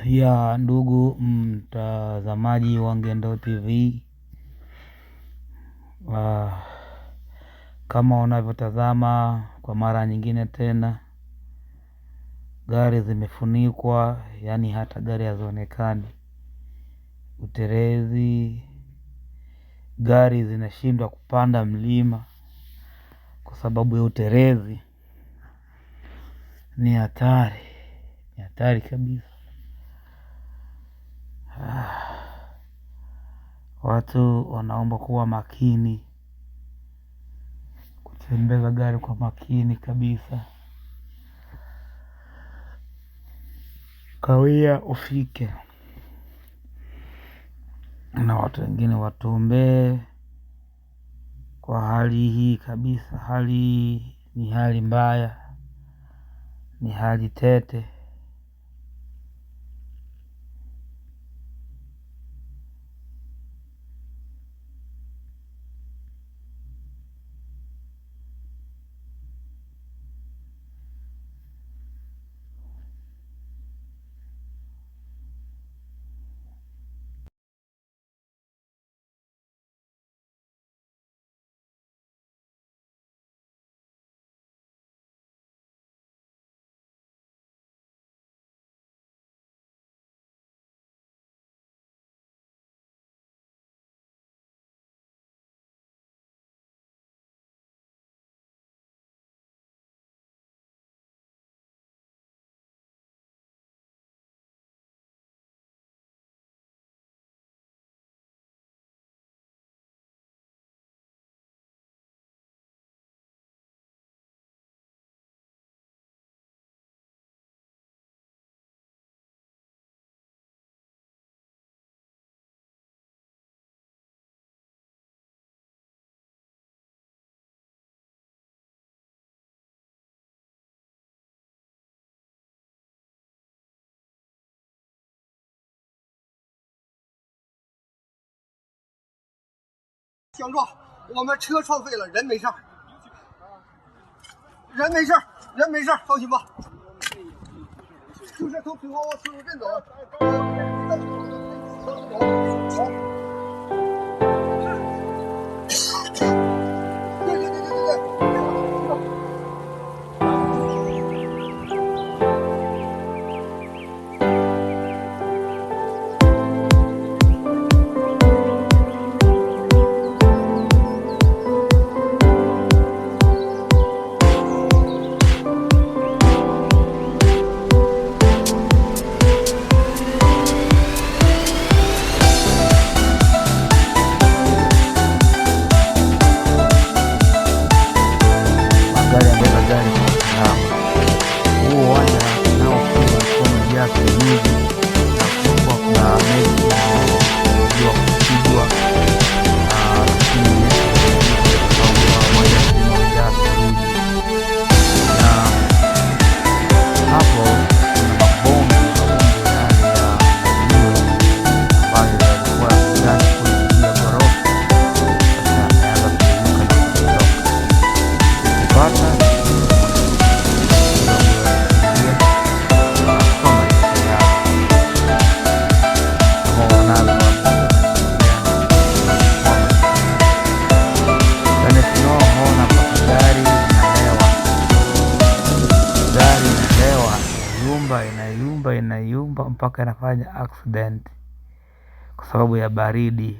Ya ndugu mtazamaji wa Ngendo TV, kama unavyotazama kwa mara nyingine tena, gari zimefunikwa, yani hata gari hazionekani. Utelezi, gari zinashindwa kupanda mlima kwa sababu ya utelezi. Ni hatari kabisa. Watu wanaomba kuwa makini, kutembeza gari kwa makini kabisa. Kawia ufike, na watu wengine watuombee kwa hali hii kabisa. Hali ni hali mbaya, ni hali tete.相撞，我们车撞废了，人没事，人没事，放心吧。就是从平花往苏州镇走。Inayumba mpaka inafanya accident kwa sababu ya baridi.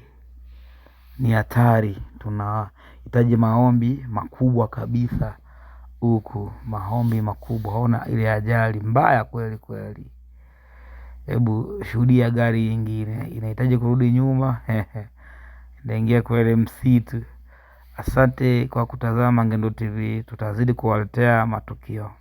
Ni hatari. Tunahitaji maombi makubwa kabisa huku, maombi makubwa. Ona ile ajali mbaya kweli kweli. Hebu shuhudia gari nyingine inahitaji kurudi nyuma, inaingia kweli msitu. Asante kwa kutazama Ngendo TV, tutazidi kuwaletea matukio.